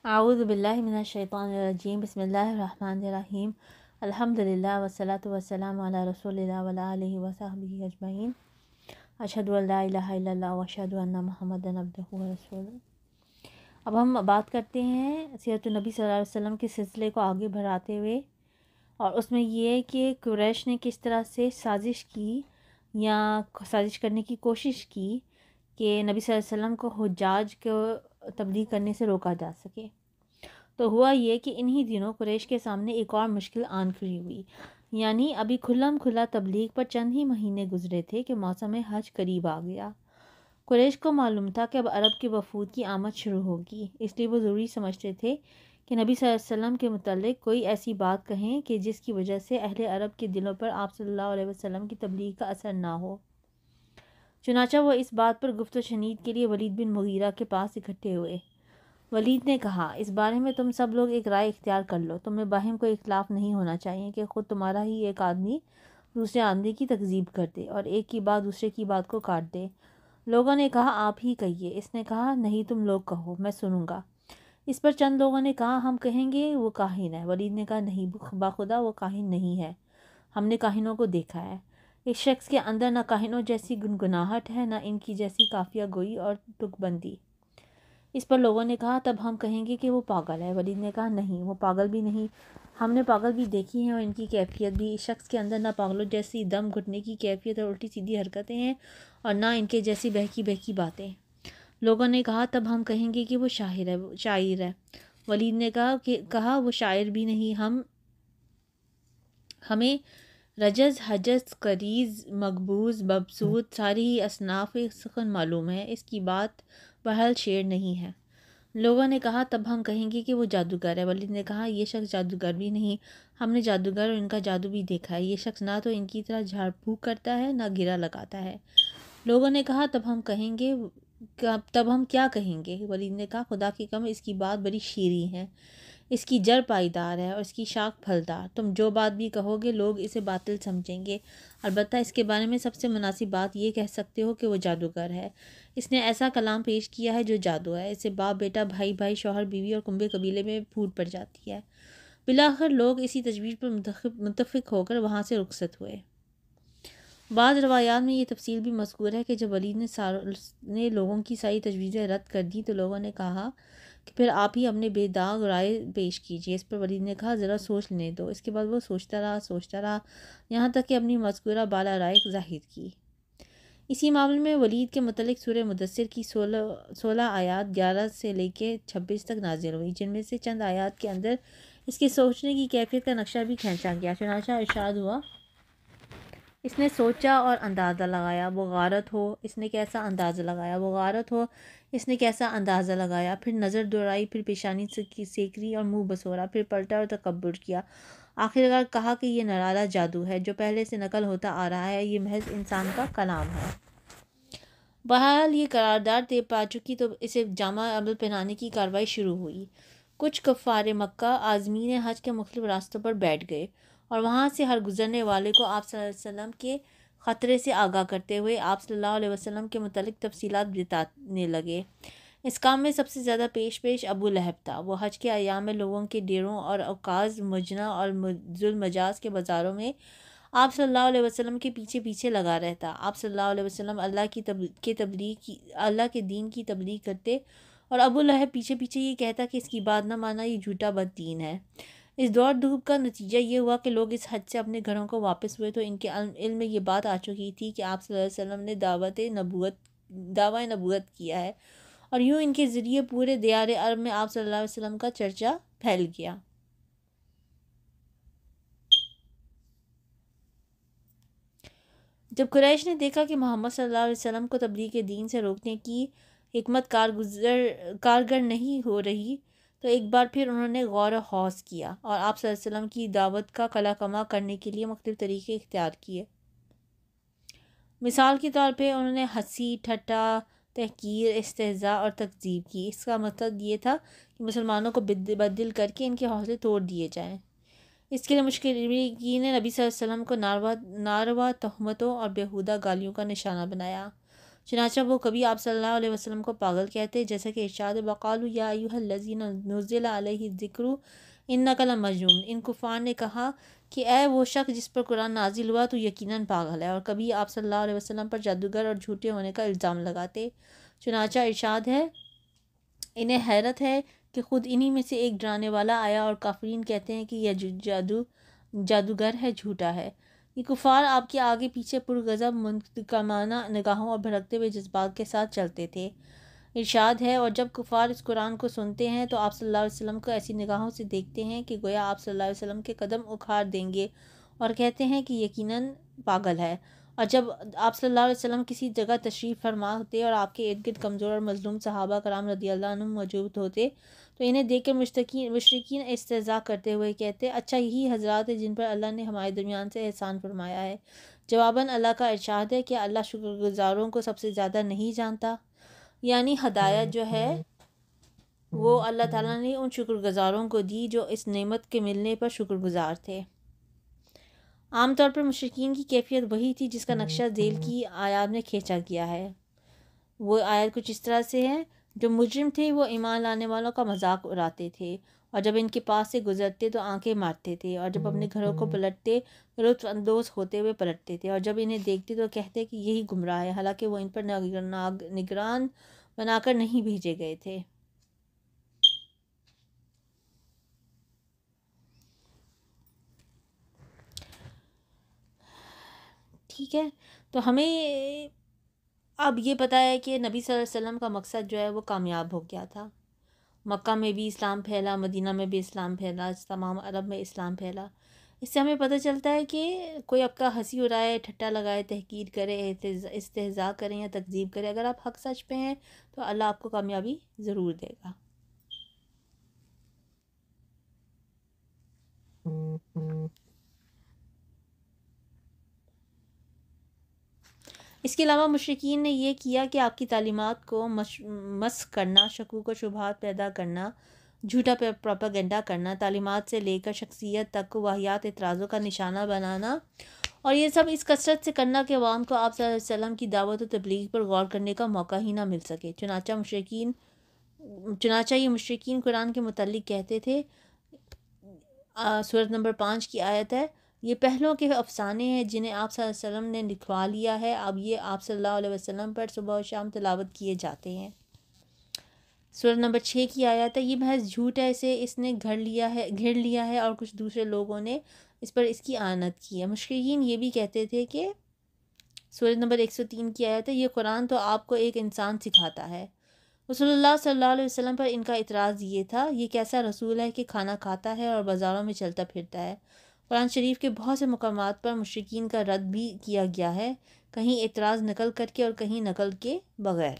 اعوذ باللہ من الشیطان الرجیم بسم اللہ الرحمن الرحیم الحمدللہ والصلاة والسلام علی رسول اللہ وعلی آلہ وصحبہ اجمعین اشہد ان لا الہ الا اللہ واشہد ان محمدا عبدہ ورسولہ۔ اب ہم بات کرتے ہیں سیرت النبی صلی اللہ علیہ وسلم کے سلسلے کو آگے بڑھاتے ہوئے، اور اس میں یہ کہ قریش نے کس طرح سے سازش کی یا سازش کرنے کی کوشش کی کہ نبی صلی اللہ علیہ وسلم کو حجاج کو تبلیغ کرنے سے روکا جا سکے۔ تو ہوا یہ کہ انہی دنوں قریش کے سامنے ایک اور مشکل آن کھڑی ہوئی، یعنی ابھی کھلم کھلا تبلیغ پر چند ہی مہینے گزرے تھے کہ موسم حج قریب آ گیا۔ قریش کو معلوم تھا کہ اب عرب کے وفود کی آمد شروع ہوگی، اس لیے وہ ضروری سمجھتے تھے کہ نبی صلی اللہ علیہ وسلم کے متعلق کوئی ایسی بات کہیں کہ جس کی وجہ سے اہل عرب کے دلوں پر آپ صلی اللہ علیہ وسلم کی تبلیغ کا اثر نہ ہو۔ چنانچہ وہ اس بات پر گفت و شنید کے لیے ولید بن مغیرہ کے پاس اکٹھے ہوئے۔ ولید نے کہا، اس بارے میں تم سب لوگ ایک رائے اختیار کر لو، تم میں باہم کوئی اختلاف نہیں ہونا چاہیے کہ خود تمہارا ہی ایک آدمی دوسرے آدمی کی تکذیب کر دے اور ایک کی بات دوسرے کی بات کو کاٹ دے۔ لوگوں نے کہا، آپ ہی کہیے۔ اس نے کہا، نہیں، تم لوگ کہو، میں سنوں گا۔ اس پر چند لوگوں نے کہا، ہم کہیں گے وہ کاہن ہے۔ ولید نے کہا، نہیں، باخدا وہ کاہن نہیں ہے، ہم نے کاہنوں کو دیکھا ہے۔ اس شخص کے اندر نہ کاہنوں جیسی گنگناہٹ ہے، نہ ان کی جیسی قافیہ گوئی اور تک بندی۔ اس پر لوگوں نے کہا، تب ہم کہیں گے کہ وہ پاگل ہے۔ ولید نے کہا، نہیں، وہ پاگل بھی نہیں، ہم نے پاگل بھی دیکھی ہیں اور ان کی کیفیت بھی۔ اس شخص کے اندر نہ پاگلوں جیسی دم گھٹنے کی کیفیت اور الٹی سیدھی حرکتیں ہیں اور نہ ان کے جیسی بہکی بہکی باتیں۔ لوگوں نے کہا، تب ہم کہیں گے کہ وہ شاعر ہے۔ ولید نے کہا وہ شاعر بھی نہیں، ہمیں رجز، حجز، قریض، مقبوض، مبسوط ساری ہی اصناف سخن معلوم ہے، اس کی بات بہرحال شعر نہیں ہے۔ لوگوں نے کہا، تب ہم کہیں گے کہ وہ جادوگر ہے۔ ولید نے کہا، یہ شخص جادوگر بھی نہیں، ہم نے جادوگر اور ان کا جادو بھی دیکھا ہے، یہ شخص نہ تو ان کی طرح جھاڑ پھونک کرتا ہے نہ گرہ لگاتا ہے۔ لوگوں نے کہا، تب ہم کیا کہیں گے؟ ولید نے کہا، خدا کی قسم، اس کی بات بڑی شیریں ہے، اس کی جڑ پائیدار ہے اور اس کی شاخ پھلدار، تم جو بات بھی کہو گے لوگ اسے باطل سمجھیں گے، البتہ اس کے بارے میں سب سے مناسب بات یہ کہہ سکتے ہو کہ وہ جادوگر ہے، اس نے ایسا کلام پیش کیا ہے جو جادو ہے، اسے باپ بیٹا، بھائی بھائی، شوہر بیوی اور کنبے قبیلے میں پھوٹ پڑ جاتی ہے۔ بالآخر لوگ اسی تجویز پر متفق ہو کر وہاں سے رخصت ہوئے۔ بعض روایات میں یہ تفصیل بھی مذکور ہے کہ جب ولید نے لوگوں کی ساری تجویزیں رد کر دیں تو لوگوں نے کہا کہ پھر آپ ہی اپنے بے داغ رائے پیش کیجیے۔ اس پر ولید نے کہا، ذرا سوچ لینے دو۔ اس کے بعد وہ سوچتا رہا یہاں تک کہ اپنی مذکورہ بالا رائے ظاہر کی۔ اسی معاملے میں ولید کے متعلق سورہ مدثر کی 16 آیات 11 سے لے کے 26 تک نازل ہوئی، جن میں سے چند آیات کے اندر اس کے سوچنے کی کیفیت کا نقشہ بھی کھینچا گیا۔ چنانچہ ارشاد ہوا، اس نے سوچا اور اندازہ لگایا، وہ غارت ہو، اس نے کیسا اندازہ لگایا، وہ غارت ہو، اس نے کیسا اندازہ لگایا، پھر نظر دوڑائی، پھر پیشانی سیکری اور منہ بسورا، پھر پلٹا اور تکبر کیا، آخرکار کہا کہ یہ نرالا جادو ہے جو پہلے سے نقل ہوتا آ رہا ہے، یہ محض انسان کا کلام ہے۔ بہرحال یہ قرارداد طے پا چکی تو اسے جامع عمل پہنانے کی کارروائی شروع ہوئی۔ کچھ کفار مکہ عازمین حج کے مختلف راستوں پر بیٹھ گئے اور وہاں سے ہر گزرنے والے کو آپ صلی اللہ علیہ وسلم کے خطرے سے آگاہ کرتے ہوئے آپ صلی اللہ علیہ وسلم کے متعلق تفصیلات بتانے لگے۔ اس کام میں سب سے زیادہ پیش ابو لہب تھا۔ وہ حج کے ایام میں لوگوں کے ڈیروں اور عکاظ، مجنہ اور ذوالمجاز کے بازاروں میں آپ صلی اللہ علیہ وسلم کے پیچھے پیچھے لگا رہتا۔ آپ صلی اللہ علیہ وسلم اللہ کے دین کی تبلیغ کرتے اور ابو لہب پیچھے پیچھے یہ کہتا کہ اس کی بات نہ مانا، یہ جھوٹا بد دین ہے۔ اس دوڑ دھوپ کا نتیجہ یہ ہوا کہ لوگ اس حج سے اپنے گھروں کو واپس ہوئے تو ان کے علم میں یہ بات آ چکی تھی کہ آپ صلی اللہ علیہ وسلم نے دعویٰ نبوت کیا ہے، اور یوں ان کے ذریعے پورے دیار عرب میں آپ صلی اللہ علیہ وسلم کا چرچا پھیل گیا۔ جب قریش نے دیکھا کہ محمد صلی اللہ علیہ وسلم کو تبلیغ دین سے روکنے کی حکمت کارگر نہیں ہو رہی تو ایک بار پھر انہوں نے غور و خوض کیا اور آپ صلی اللہ علیہ وسلم کی دعوت کا کلا کما کرنے کے لیے مختلف طریقے اختیار کیے۔ مثال کے طور پہ انہوں نے ہنسی، ٹھٹا، تحقیر، استہزاء اور تکذیب کی۔ اس کا مقصد یہ تھا کہ مسلمانوں کو بددل کر کے ان کے حوصلے توڑ دیے جائیں۔ اس کے لیے مشرکین نے نبی صلی اللہ علیہ وسلم کو ناروا تہمتوں اور بیہودہ گالیوں کا نشانہ بنایا۔ چنانچہ وہ کبھی آپ صلی اللہ علیہ وسلم کو پاگل کہتے، جیسا کہ ارشاد وقالوا یا ایھا الذی نزل علیہ الذکر انک لمجنون، ان کفار نے کہا کہ اے وہ شخص جس پر قرآن نازل ہوا تو یقیناً پاگل ہے، اور کبھی آپ صلی اللہ علیہ وسلم پر جادوگر اور جھوٹے ہونے کا الزام لگاتے۔ چنانچہ ارشاد ہے انہیں حیرت ہے کہ خود انہی میں سے ایک ڈرانے والا آیا اور کافرین کہتے ہیں کہ یہ جادوگر ہے، جھوٹا ہے۔ یہ کفار آپ کے آگے پیچھے پرغضب منتقمانہ نگاہوں اور بھڑکتے ہوئے جذبات کے ساتھ چلتے تھے۔ ارشاد ہے اور جب کفار اس قرآن کو سنتے ہیں تو آپ صلی اللہ علیہ وسلم کو ایسی نگاہوں سے دیکھتے ہیں کہ گویا آپ صلی اللہ علیہ وسلم کے قدم اکھاڑ دیں گے، اور کہتے ہیں کہ یقیناً پاگل ہے۔ اور جب آپ صلی اللہ علیہ وسلم کسی جگہ تشریف فرما ہوتے اور آپ کے ارد گرد کمزور اور مظلوم صحابہ کرام رضی اللہ عنہم موجود ہوتے تو انہیں دیکھ کر مشرکین استہزاء کرتے ہوئے کہتے، اچھا یہی حضرات ہیں جن پر اللہ نے ہمارے درمیان سے احسان فرمایا ہے۔ جواباً اللہ کا ارشاد ہے کہ اللہ شکر گزاروں کو سب سے زیادہ نہیں جانتا، یعنی ہدایت جو ہے وہ اللہ تعالیٰ نے ان شکر گزاروں کو دی جو اس نعمت کے ملنے پر شکر گزار تھے۔ عام طور پر مشرکین کی کیفیت وہی تھی جس کا نقشہ ذیل کی آیات میں کھینچا گیا ہے۔ وہ آیت کچھ اس طرح سے ہے، جو مجرم تھے وہ ایمان لانے والوں کا مذاق اڑاتے تھے، اور جب ان کے پاس سے گزرتے تو آنکھیں مارتے تھے، اور جب اپنے گھروں کو پلٹتے لطف اندوز ہوتے ہوئے پلٹتے تھے، اور جب انہیں دیکھتے تو کہتے کہ یہی گمراہ ہے، حالانکہ وہ ان پر نگران بنا کر نہیں بھیجے گئے تھے۔ ٹھیک ہے، تو ہمیں اب یہ پتہ ہے کہ نبی صلی اللہ علیہ وسلم کا مقصد جو ہے وہ کامیاب ہو گیا تھا۔ مکہ میں بھی اسلام پھیلا، مدینہ میں بھی اسلام پھیلا، تمام عرب میں اسلام پھیلا۔ اس سے ہمیں پتہ چلتا ہے کہ کوئی آپ کا ہنسی اڑائے، ٹھٹا لگائے، تحقیر کرے، استہزاء کریں یا تکذیب کرے، اگر آپ حق سچ پہ ہیں تو اللہ آپ کو کامیابی ضرور دے گا۔ اس کے علاوہ مشرکین نے یہ کیا کہ آپ کی تعلیمات کو مسخ کرنا، شکوک و شبہات پیدا کرنا، جھوٹا پروپیگنڈا کرنا، تعلیمات سے لے کر شخصیت تک کو واہیات اعتراضوں کا نشانہ بنانا، اور یہ سب اس کثرت سے کرنا کہ عوام کو آپ صلی اللہ علیہ وسلم کی دعوت و تبلیغ پر غور کرنے کا موقع ہی نہ مل سکے۔ چنانچہ یہ مشرکین قرآن کے متعلق کہتے تھے، سورۃ نمبر 5 کی آیت ہے، یہ پہلوں کے افسانے ہیں جنہیں آپ صلی اللہ علیہ وسلم نے لکھوا لیا ہے، اب یہ آپ صلی اللہ علیہ وسلم پر صبح و شام تلاوت کیے جاتے ہیں۔ سورۃ نمبر 6 کی آیت ہے، یہ محض جھوٹ ہے، اسے اس نے گھر لیا ہے اور کچھ دوسرے لوگوں نے اس پر اس کی اعانت کی ہے۔ مشرکین یہ بھی کہتے تھے کہ سورۃ نمبر 103 کی آیت ہے، یہ قرآن تو آپ کو ایک انسان سکھاتا ہے۔ رسول اللہ صلی اللہ علیہ وسلم پر ان کا اعتراض یہ تھا، یہ کیسا رسول ہے کہ کھانا کھاتا ہے اور بازاروں میں چلتا پھرتا ہے۔ قرآن شریف کے بہت سے مقامات پر مشرکین کا رد بھی کیا گیا ہے، کہیں اعتراض نقل کر کے اور کہیں نقل کے بغیر۔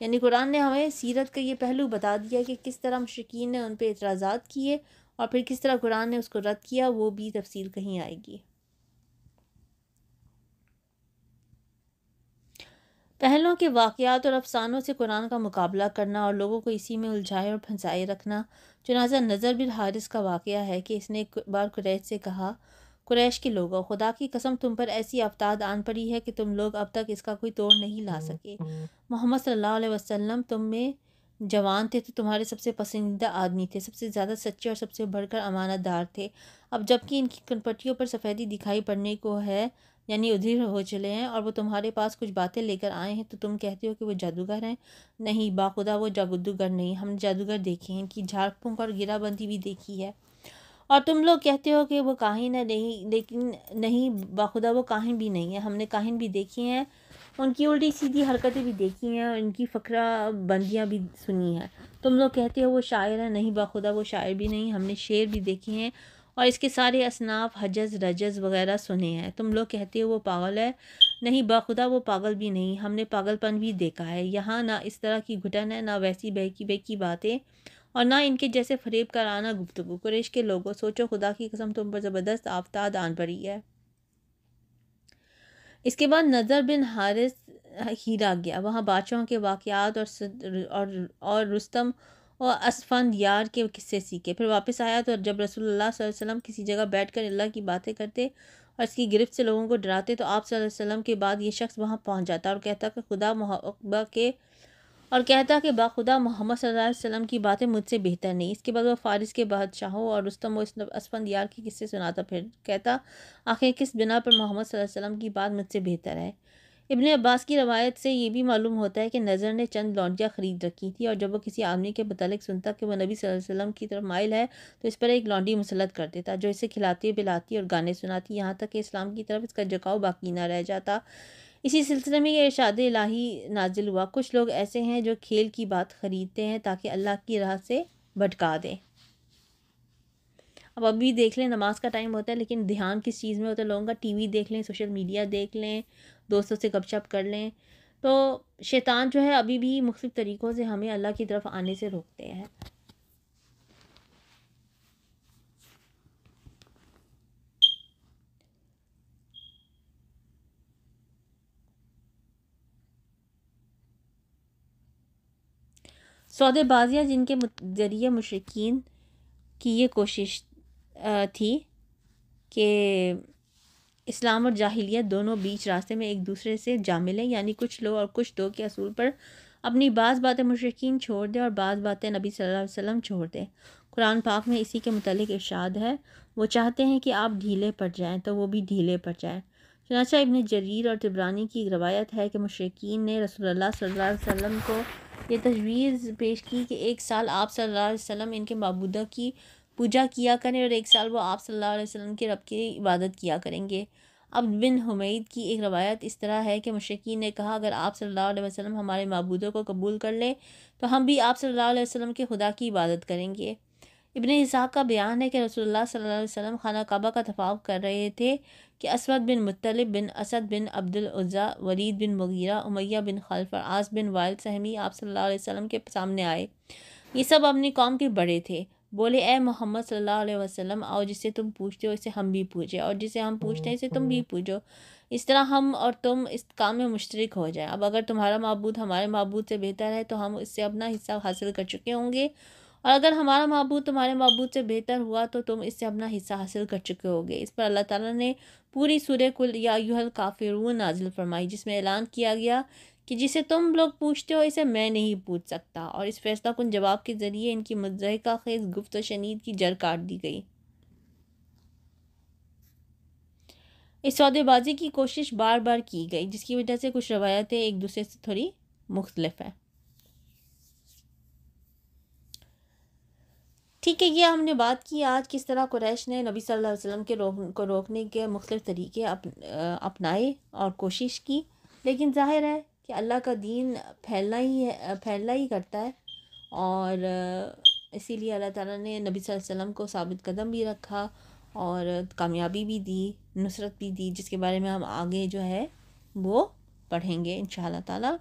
یعنی قرآن نے ہمیں سیرت کا یہ پہلو بتا دیا کہ کس طرح مشرکین نے ان پہ اعتراضات کیے اور پھر کس طرح قرآن نے اس کو رد کیا، وہ بھی تفصیل کہیں آئے گی۔ پہلوں کے واقعات اور افسانوں سے قرآن کا مقابلہ کرنا اور لوگوں کو اسی میں الجھائے اور پھنسائے رکھنا، چنانچہ نضر بن حارث کا واقعہ ہے کہ اس نے ایک بار قریش سے کہا، قریش کے لوگوں، خدا کی قسم تم پر ایسی آفتاب آن پڑی ہے کہ تم لوگ اب تک اس کا کوئی توڑ نہیں لا سکے۔ محمد صلی اللہ علیہ وسلم تم میں جوان تھے تو تمہارے سب سے پسندیدہ آدمی تھے، سب سے زیادہ سچے اور سب سے بڑھ کر امانت دار تھے۔ اب جب کہ ان کی کنپٹیوں پر سفیدی دکھائی پڑنے کو ہے، یعنی ادھر ہو چلے ہیں، اور وہ تمہارے پاس کچھ باتیں لے کر آئے ہیں تو تم کہتے ہو کہ وہ جادوگر ہیں۔ نہیں، باخدا وہ جادوگر نہیں، ہم نے جادوگر دیکھے ہیں، ان کی جھاڑ پھونک اور گرہ بندی بھی دیکھی ہے۔ اور تم لوگ کہتے ہو کہ وہ کاہن ہے، نہیں، لیکن نہیں، باخدا وہ کاہن بھی نہیں ہے، ہم نے کاہن بھی دیکھے ہیں، ان کی الٹی سیدھی حرکتیں بھی دیکھی ہیں، اور ان کی فقرہ بندیاں بھی سنی ہیں۔ تم لوگ کہتے ہو وہ شاعر ہے، نہیں، باخدا وہ شاعر بھی نہیں، ہم نے شعر بھی دیکھے ہیں اور اس کے سارے اصناف حجز، رجز وغیرہ سنے ہیں۔ تم لوگ کہتے ہو وہ پاگل ہے، نہیں، باخدا وہ پاگل بھی نہیں، ہم نے پاگل پن بھی دیکھا ہے۔ یہاں نہ اس طرح کی گھٹن ہے، نہ ویسی بہکی باتیں، اور نہ ان کے جیسے فریب کارانہ گفتگو۔ قریش کے لوگوں، سوچو خدا کی قسم تم پر زبردست آفتاب آن پڑی ہے۔ اس کے بعد نضر بن حارث ہیرا گیا، وہاں بادشاہوں کے واقعات اور رستم اور اسفند یار کے قصے سیکھے۔ پھر واپس آیا تو جب رسول اللہ صلی اللہ علیہ وسلم کسی جگہ بیٹھ کر اللہ کی باتیں کرتے اور اس کی گرفت سے لوگوں کو ڈراتے تو آپ صلی اللہ علیہ وسلم کے بعد یہ شخص وہاں پہنچ جاتا اور کہتا کہ باخدا محمد صلی اللہ علیہ وسلم کی باتیں مجھ سے بہتر نہیں۔ اس کے بعد وہ فارس کے بادشاہوں اور رستم و اسفند یار کے قصے سناتا، پھر کہتا آخر کس بنا پر محمد صلی اللہ علیہ وسلم کی بات مجھ سے بہتر ہے۔ ابن عباس کی روایت سے یہ بھی معلوم ہوتا ہے کہ نظر نے چند لونڈیاں خرید رکھی تھی، اور جب وہ کسی آدمی کے متعلق سنتا کہ وہ نبی صلی اللہ علیہ وسلم کی طرف مائل ہے تو اس پر ایک لونڈی مسلط کر دیتا جو اسے کھلاتی پلاتی اور گانے سناتی، یہاں تک کہ اسلام کی طرف اس کا جھکاؤ باقی نہ رہ جاتا۔ اسی سلسلے میں یہ ارشاد الہی نازل ہوا، کچھ لوگ ایسے ہیں جو کھیل کی بات خریدتے ہیں تاکہ اللہ کی راہ سے بھٹکا دیں۔ اب ابھی دیکھ لیں نماز کا ٹائم ہوتا ہے لیکن دھیان کس چیز میں ہوتا ہے لوگوں کا، ٹی وی دیکھ لیں، سوشل میڈیا دیکھ لیں، دوستوں سے گپ شپ کر لیں، تو شیطان جو ہے ابھی بھی مختلف طریقوں سے ہمیں اللہ کی طرف آنے سے روکتے ہیں۔ سودے بازیاں جن کے ذریعے مشرکین کی یہ کوشش تھی کہ اسلام اور جاہلیت دونوں بیچ راستے میں ایک دوسرے سے جا ملیں، یعنی کچھ لو اور کچھ دو کے اصول پر اپنی بعض باتیں مشرکین چھوڑ دیں اور بعض باتیں نبی صلی اللہ علیہ وسلم چھوڑ دیں۔ قرآن پاک میں اسی کے متعلق ارشاد ہے، وہ چاہتے ہیں کہ آپ ڈھیلے پڑ جائیں تو وہ بھی ڈھیلے پڑ جائیں۔ چنانچہ ابن جریر اور طبرانی کی روایت ہے کہ مشرکین نے رسول اللہ صلی اللہ علیہ وسلم کو یہ تجویز پیش کی کہ ایک سال آپ صلی اللہ علیہ وسلم ان کے معبودوں کی پوجا کیا کریں اور ایک سال وہ آپ صلی اللہ علیہ وسلم کے رب کی عبادت کیا کریں گے۔ عبد بن حمید کی ایک روایت اس طرح ہے کہ مشرکین نے کہا اگر آپ صلی اللہ علیہ وسلم ہمارے معبودوں کو قبول کر لیں تو ہم بھی آپ صلی اللہ علیہ وسلم کے خدا کی عبادت کریں گے۔ ابن اسحاق کا بیان ہے کہ رسول اللہ صلی اللہ علیہ وسلم خانہ کعبہ کا طواف کر رہے تھے کہ اسود بن مطلب بن اسد بن عبد العزیٰ، ولید بن مغیرہ، امیہ بن خلف اور عاص بن وائل سہمی آپ صلی اللہ علیہ وسلم کے سامنے آئے۔ یہ سب اپنی قوم کے بڑے تھے، بولے اے محمد صلی اللہ علیہ وسلم، آؤ جسے تم پوچھتے ہو اسے ہم بھی پوجیں اور جسے ہم پوچھتے ہیں اسے تم بھی پوجو، اس طرح ہم اور تم اس کام میں مشترک ہو جائیں۔ اب اگر تمہارا معبود ہمارے معبود سے بہتر ہے تو ہم اس سے اپنا حصہ حاصل کر چکے ہوں گے، اور اگر ہمارا معبود تمہارے معبود سے بہتر ہوا تو تم اس سے اپنا حصہ حاصل کر چکے ہوگے۔ اس پر اللہ تعالیٰ نے پوری سورہ قل یا ایھا الکافرون نازل فرمائی جس میں اعلان کیا گیا کہ جسے تم لوگ پوچھتے ہو اسے میں نہیں پوچھ سکتا، اور اس فیصلہ کن جواب کے ذریعے ان کی مضحکہ خیز گفت و شنید کی جڑ کاٹ دی گئی۔ اس سودے بازی کی کوشش بار بار کی گئی جس کی وجہ سے کچھ روایتیں ایک دوسرے سے تھوڑی مختلف ہیں۔ ٹھیک ہے، یہ ہم نے بات کی آج کس طرح قریش نے نبی صلی اللہ علیہ وسلم کے کو روکنے کے مختلف طریقے اپنائے اور کوشش کی، لیکن ظاہر ہے کہ اللہ کا دین پھیلنا ہی کرتا ہے، اور اسی لیے اللہ تعالیٰ نے نبی صلی اللہ علیہ وسلم کو ثابت قدم بھی رکھا اور کامیابی بھی دی، نصرت بھی دی، جس کے بارے میں ہم آگے جو ہے وہ پڑھیں گے انشاءاللہ تعالیٰ۔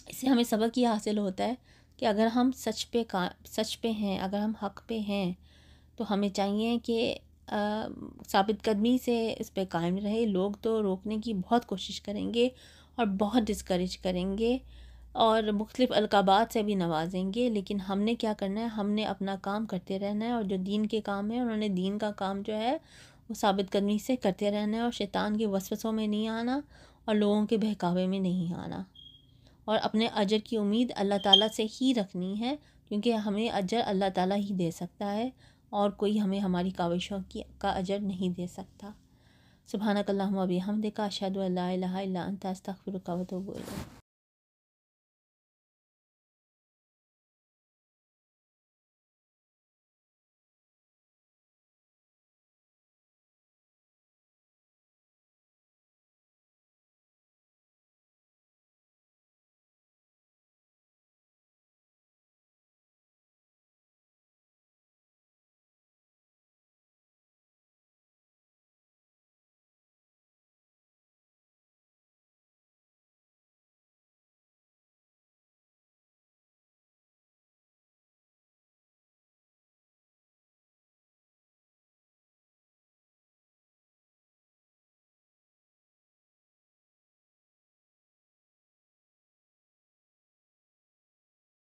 اس سے ہمیں سبق یہ حاصل ہوتا ہے کہ اگر ہم سچ پہ ہیں، اگر ہم حق پہ ہیں تو ہمیں چاہیے کہ ثابت قدمی سے اس پہ قائم رہے۔ لوگ تو روکنے کی بہت کوشش کریں گے اور بہت ڈسکریج کریں گے اور مختلف القابات سے بھی نوازیں گے، لیکن ہم نے کیا کرنا ہے، ہم نے اپنا کام کرتے رہنا ہے، اور جو دین کے کام ہیں انہوں نے دین کا کام جو ہے وہ ثابت قدمی سے کرتے رہنا ہے، اور شیطان کے وسوسوں میں نہیں آنا اور لوگوں کے بہکاوے میں نہیں آنا، اور اپنے اجر کی امید اللہ تعالیٰ سے ہی رکھنی ہے، کیونکہ ہمیں اجر اللہ تعالیٰ ہی دے سکتا ہے اور کوئی ہمیں ہماری کاوشوں کا اجر نہیں دے سکتا۔ سبحانک اللہم و بحمدک، اشہد ان لا الہ الا انت، استغفرک و اتوب الیک۔